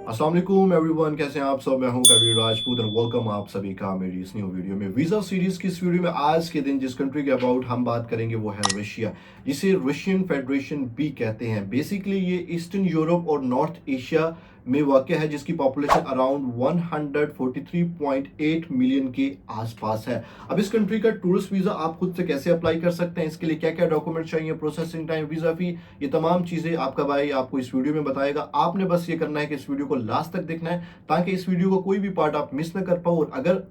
अस्सलाम वालेकुम एवरीवन, कैसे हैं आप सब। मैं हूं कबीर राजपूत और वेलकम आप सभी का मेरी इस न्यू वीडियो में। वीज़ा सीरीज की इस वीडियो में आज के दिन जिस कंट्री के अबाउट हम बात करेंगे वो है रशिया, जिसे रशियन फेडरेशन भी कहते हैं। बेसिकली ये ईस्टर्न यूरोप और नॉर्थ एशिया में वाक़ है, जिसकी पॉपुलेशन अराउंड 143.8 मिलियन के आसपास है। अब इस कंट्री का टूरिस्ट वीज़ा आप खुद से कैसे अप्लाई कर सकते हैं, इसके लिए क्या क्या डॉक्यूमेंट चाहिए, प्रोसेसिंग टाइम, वीज़ा फी, ये तमाम चीज़ें आपका भाई आपको इस वीडियो में बताएगा। आपने बस ये करना है कि इस वीडियो को लास्ट तक देखना है, ताकि इस वीडियो का कोई भी पार्ट आप मिस ना कर पाओ। और अगर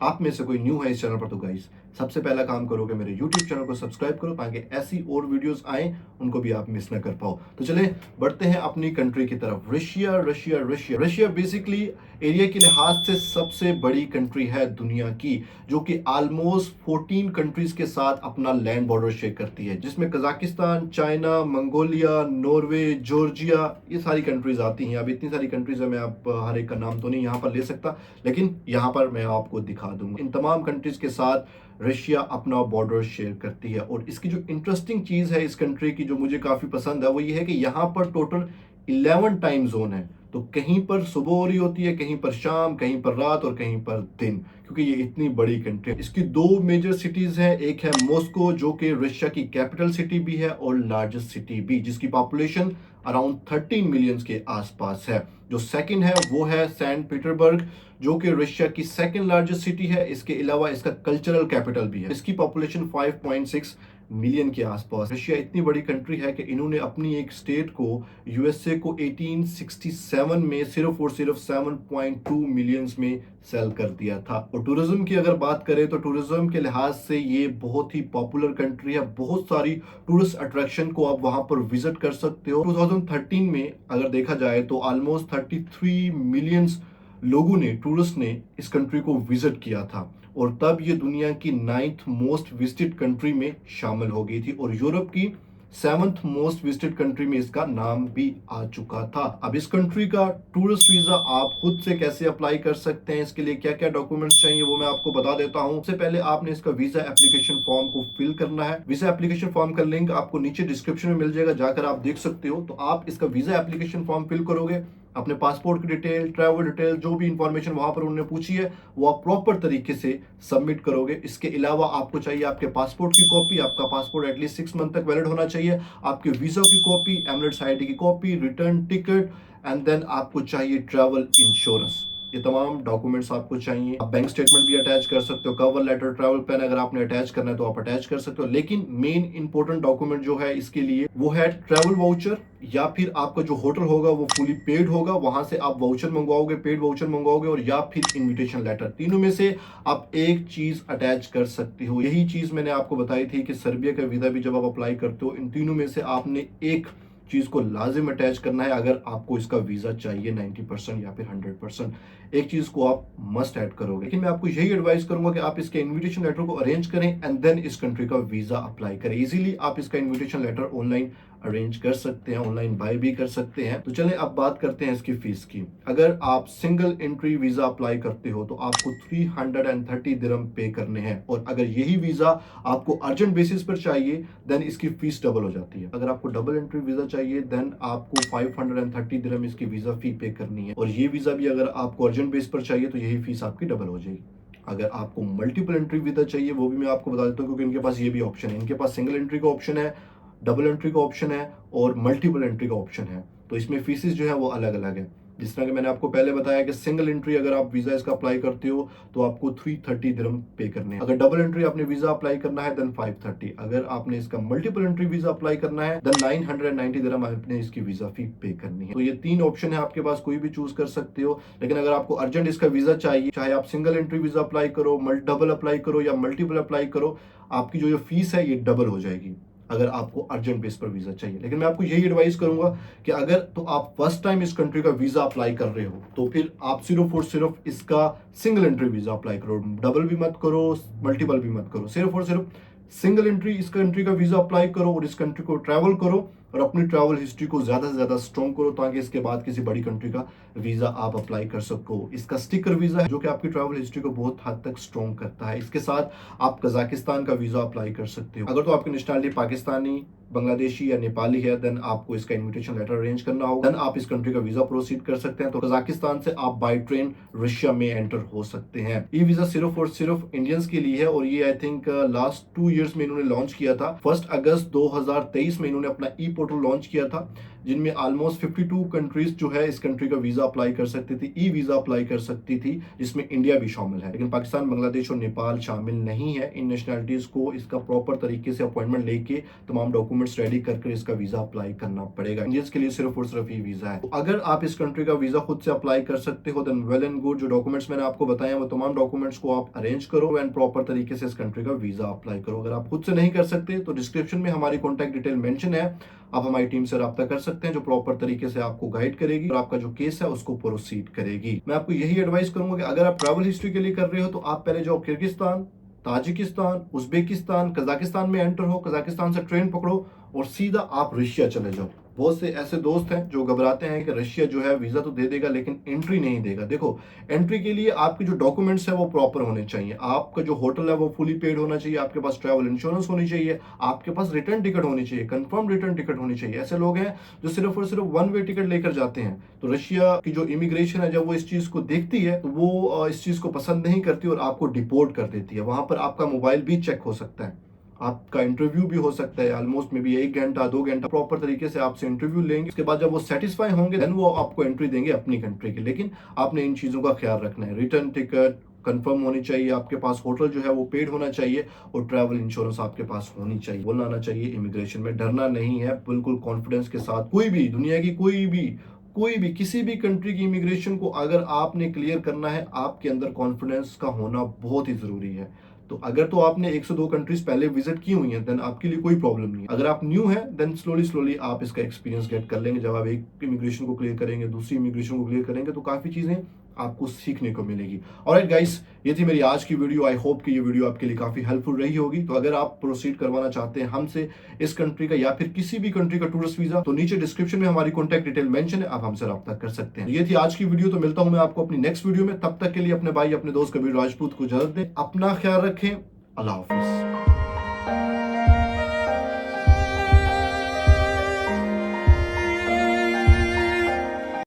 आप में से कोई न्यू है इस चैनल पर, तो गाइस सबसे पहला काम करोगे मेरे YouTube चैनल को सब्सक्राइब करो, ताकि ऐसी और वीडियोस आए उनको भी आप मिस ना कर पाओ। तो चले बढ़ते हैं अपनी कंट्री की तरफ। Russia Russia Russia Russia basically area के लिहाज से सबसे बड़ी कंट्री है दुनिया की, जो कि ऑलमोस्ट 14 कंट्रीज के साथ अपना लैंड बॉर्डर शेयर करती है, जिसमें Kazakhstan, China, Mongolia, Norway, Georgia, ये सारी कंट्रीज आती हैं। अब इतनी सारी कंट्रीज है, मैं आप हर एक का नाम तो नहीं यहाँ पर ले सकता, लेकिन यहाँ पर मैं आपको दिखा दूंगा। इन तमाम कंट्रीज के साथ रशिया अपना बॉर्डर शेयर करती है। और इसकी जो इंटरेस्टिंग चीज है इस कंट्री की, जो मुझे काफी पसंद है, वो ये है कि यहाँ पर टोटल 11 टाइम जोन है। तो कहीं पर सुबह हो रही होती है, कहीं पर शाम, कहीं पर रात और कहीं पर दिन, क्योंकि ये इतनी बड़ी कंट्री है। इसकी दो मेजर सिटीज हैं, एक है मॉस्को जो कि रशिया की कैपिटल सिटी भी है और लार्जेस्ट सिटी भी, जिसकी पॉपुलेशन अराउंड 13 मिलियंस के आसपास है। जो सेकंड है वो है सेंट पीटर्सबर्ग, जो कि रशिया की सेकंड लार्जेस्ट सिटी है। इसके अलावा इसका कल्चरल कैपिटल भी है। इसकी पॉपुलेशन 5.6 मिलियन के आसपास। रशिया इतनी बड़ी कंट्री है कि इन्होंने अपनी एक स्टेट को, यूएसए को, 1867 में सिर्फ और सिर्फ 7.2 मिलियंस में सेल कर दिया था। और टूरिज्म की अगर बात करें तो टूरिज्म के लिहाज से ये बहुत ही पॉपुलर कंट्री है। बहुत सारी टूरिस्ट अट्रैक्शन को आप वहां पर विजिट कर सकते हो। 2013 में अगर देखा जाए तो ऑलमोस्ट 33 मिलियंस लोगों ने, टूरिस्ट ने इस कंट्री को विजिट किया था। और तब ये दुनिया की 9th मोस्ट विजिटेड कंट्री में शामिल हो गई थी, और यूरोप की 7th मोस्ट विजिटेड कंट्री में इसका नाम भी आ चुका था। अब इस कंट्री का टूरिस्ट वीजा आप खुद से कैसे अप्लाई कर सकते हैं, इसके लिए क्या क्या डॉक्यूमेंट्स चाहिए, वो मैं आपको बता देता हूं। सबसे पहले आपने इसका वीजा एप्लीकेशन फॉर्म को फिल करना है। वीजा एप्लीकेशन फॉर्म का लिंक आपको नीचे डिस्क्रिप्शन में मिल जाएगा, जाकर आप देख सकते हो। तो आप इसका वीजा एप्लीकेशन फॉर्म फिल करोगे, अपने पासपोर्ट की डिटेल, ट्रैवल डिटेल, जो भी इंफॉर्मेशन वहां पर उन्होंने पूछी है वो आप प्रॉपर तरीके से सबमिट करोगे। इसके अलावा आपको चाहिए आपके पासपोर्ट की कॉपी, आपका पासपोर्ट एटलीस्ट 6 मंथ तक वैलिड होना चाहिए, आपके वीजा की कॉपी, एमिरेट्स आईडी की copy, return ticket, and then आपको चाहिए ट्रैवल इंश्योरेंस। ये तमाम डॉक्यूमेंट्स आपको चाहिए। आप बैंक स्टेटमेंट भी अटैच कर सकते हो, कवर लेटर, ट्रैवल प्लान अगर आपने अटैच करना है तो आप अटैच कर सकते हो। लेकिन मेन इंपॉर्टेंट डॉक्यूमेंट जो है इसके लिए वो है ट्रैवल वाउचर, या फिर आपका जो होटल होगा वो फुली पेड होगा, वहां से आप वाउचर मंगवाओगे, पेड वाउचर मंगवाओगे, और या फिर इनविटेशन लेटर। तीनों में से आप एक चीज अटैच कर सकते हो। यही चीज मैंने आपको बताई थी कि सर्बिया का वीजा भी जब आप अप्लाई करते हो, इन तीनों में से आपने एक चीज को लाजिम अटैच करना है अगर आपको इसका वीजा चाहिए 90% या फिर 100%। एक चीज को आप मस्ट ऐड करोगे। लेकिन मैं आपको यही एडवाइस करूंगा कि आप इसके इनविटेशन लेटर को अरेंज करें एंड देन इस कंट्री का वीजा अप्लाई करें। इजीली आप इसका इनविटेशन लेटर ऑनलाइन अरेंज कर सकते हैं, ऑनलाइन बाय भी कर सकते हैं। तो चलें अब बात करते हैं इसकी फीस की। अगर आप सिंगल एंट्री वीजा अप्लाई करते हो तो आपको 330 दिरहम पे करने हैं, और अगर यही वीजा आपको अर्जेंट बेसिस पर चाहिए देन इसकी फीस डबल हो जाती है। अगर आपको डबल एंट्री वीजा चाहिए देन आपको 530 दिरहम इसकी वीजा फी पे करनी है, और ये वीजा भी अगर आपको अर्जेंट बेस पर चाहिए तो यही फीस आपकी डबल हो जाएगी। अगर आपको मल्टीपल एंट्री वीजा चाहिए वो भी मैं आपको बता देता हूँ, क्योंकि इनके पास ये भी ऑप्शन है। इनके पास सिंगल एंट्री का ऑप्शन है, डबल एंट्री का ऑप्शन है और मल्टीपल एंट्री का ऑप्शन है। तो इसमें फीसेस जो है वो अलग अलग है। जिस तरह कि मैंने आपको पहले बताया कि सिंगल एंट्री अगर आप वीजा इसका अप्लाई करते हो तो आपको 330 दिरहम पे करने हैं। अगर डबल एंट्री आपने वीजा अप्लाई करना है देन 530। अगर आपने इसका मल्टीपल एंट्री वीजा अप्लाई करना है देन 990 दिरहम आपने इसकी वीजा फी पे करनी है। तो ये तीन ऑप्शन है आपके पास, कोई भी चूज कर सकते हो। लेकिन अगर आपको अर्जेंट इसका वीजा चाहिए, चाहे आप सिंगल एंट्री वीजा अप्लाई करो, डबल अप्लाई करो या मल्टीपल अप्लाई करो, आपकी जो फीस है ये डबल हो जाएगी अगर आपको अर्जेंट बेस पर वीजा चाहिए। लेकिन मैं आपको यही एडवाइस करूंगा कि अगर तो आप फर्स्ट टाइम इस कंट्री का वीजा अप्लाई कर रहे हो तो फिर आप सिर्फ और सिर्फ इसका सिंगल एंट्री वीजा अप्लाई करो, डबल भी मत करो, मल्टीपल भी मत करो। सिर्फ और सिर्फ सिंगल एंट्री इस कंट्री का वीजा अप्लाई करो और इस कंट्री को ट्रैवल करो, और अपनी ट्रैवल हिस्ट्री को ज़्यादा से ज़्यादा स्ट्रॉन्ग करो ताकि इसके बाद किसी बड़ी कंट्री का वीज़ा आप अप्लाई कर सको। इसका स्टिकर वीज़ा है जो कि आपकी ट्रैवल हिस्ट्री को बहुत हद तक स्ट्रॉन्ग करता है। इसके साथ आप कजाकिस्तान का वीज़ा अप्लाई कर सकते हो। अगर तो आपकी नेशनलिटी पाकिस्तानी, बांग्लादेशी या नेपाली है, देन आपको इसका इन्विटेशन लेटर अरेंज करना होगा, देन आप इस कंट्री का वीजा प्रोसीड कर सकते हैं। तो कजाकिस्तान से आप बाय ट्रेन रशिया में एंटर हो सकते हैं। ये वीजा सिर्फ और सिर्फ इंडियंस के लिए है और ये आई थिंक लास्ट 2 इयर्स में इन्होंने लॉन्च किया था। 1 अगस्त 2023 में इन्होंने अपना ई पोर्टल लॉन्च किया था, जिनमें ऑलमोस्ट 52 कंट्रीज जो है इस कंट्री का वीजा अप्लाई कर सकती थी, ई वीजा अप्लाई कर सकती थी, जिसमें इंडिया भी शामिल है। लेकिन पाकिस्तान, बांग्लादेश और नेपाल शामिल नहीं है। इन नेशनलिटीज को इसका प्रॉपर तरीके से अपॉइंटमेंट लेके तमाम डॉक्यूमेंट्स रेडी कर इसका वीजा अप्लाई करना पड़ेगा। इंडियंस के लिए सिर्फ और सिर्फ ये वीजा है। तो अगर आप इस कंट्री का वीजा खुद से अप्लाई कर सकते हो, देन वेल एंड गुड। जो डॉक्यूमेंट्स मैंने आपको बताया वो तमाम डॉक्यूमेंट्स को आप अरेंज करो एंड प्रॉपर तरीके से इस कंट्री का वीजा अप्लाई करो। अगर आप खुद से नहीं कर सकते तो डिस्क्रिप्शन में हमारी कॉन्टैक्ट डिटेल मेंशन है, आप हमारी टीम से राब्ता कर सकते हैं, जो प्रॉपर तरीके से आपको गाइड करेगी और आपका जो केस है उसको प्रोसीड करेगी। मैं आपको यही एडवाइस करूंगा कि अगर आप ट्रैवल हिस्ट्री के लिए कर रहे हो तो आप पहले जाओ किर्गिस्तान, ताजिकिस्तान, उज्बेकिस्तान, कजाकिस्तान में एंटर हो, कजाकिस्तान से ट्रेन पकड़ो और सीधा आप रशिया चले जाओ। बहुत से ऐसे दोस्त हैं जो घबराते हैं कि रशिया जो है वीजा तो दे देगा लेकिन एंट्री नहीं देगा। देखो, एंट्री के लिए आपके जो डॉक्यूमेंट्स है वो प्रॉपर होने चाहिए, आपका जो होटल है वो फुली पेड होना चाहिए, आपके पास ट्रैवल इंश्योरेंस होनी चाहिए, आपके पास रिटर्न टिकट होनी चाहिए, कंफर्म रिटर्न टिकट होनी चाहिए। ऐसे लोग हैं जो सिर्फ और सिर्फ वन वे टिकट लेकर जाते हैं। तो रशिया की जो इमिग्रेशन है जब वो इस चीज को देखती है तो वो इस चीज को पसंद नहीं करती और आपको डिपोर्ट कर देती है। वहां पर आपका मोबाइल भी चेक हो सकता है, आपका इंटरव्यू भी हो सकता है, ऑलमोस्ट में भी 1 घंटा 2 घंटा प्रॉपर तरीके से आपसे इंटरव्यू लेंगे। उसके बाद जब वो सेटिस्फाई होंगे देन वो आपको एंट्री देंगे अपनी कंट्री की। लेकिन आपने इन चीजों का ख्याल रखना है, रिटर्न टिकट कंफर्म होनी चाहिए, आपके पास होटल जो है वो पेड होना चाहिए और ट्रैवल इंश्योरेंस आपके पास होनी चाहिए। बोलना आना चाहिए इमिग्रेशन में, डरना नहीं है, बिल्कुल कॉन्फिडेंस के साथ कोई भी दुनिया की कोई भी किसी भी कंट्री की इमिग्रेशन को अगर आपने क्लियर करना है, आपके अंदर कॉन्फिडेंस का होना बहुत ही जरूरी है। तो अगर तो आपने 1 से 2 कंट्रीज पहले विजिट की हुई हैं देन आपके लिए कोई प्रॉब्लम नहीं है। अगर आप न्यू हैं देन स्लोली आप इसका एक्सपीरियंस गेट कर लेंगे। जब आप एक इमिग्रेशन को क्लियर करेंगे, दूसरी इमिग्रेशन को क्लियर करेंगे तो काफी चीजें आपको सीखने को मिलेगी। ऑलराइट गाइस, ये थी मेरी आज की वीडियो। आई होप कि ये वीडियो आपके लिए काफी हेल्पफुल रही होगी। तो अगर आप प्रोसीड करवाना चाहते हैं हमसे इस कंट्री का या फिर किसी भी कंट्री का टूरिस्ट वीजा, तो नीचे डिस्क्रिप्शन में हमारी कॉन्टैक्ट डिटेल मेंशन है, आप हमसे राब्ता कर सकते हैं। ये थी आज की वीडियो, तो मिलता हूं मैं आपको अपनी नेक्स्ट वीडियो में। तब तक के लिए अपने भाई अपने दोस्त कबीर राजपूत को इजाजत दें। अपना ख्याल रखें। अल्लाह हाफिज।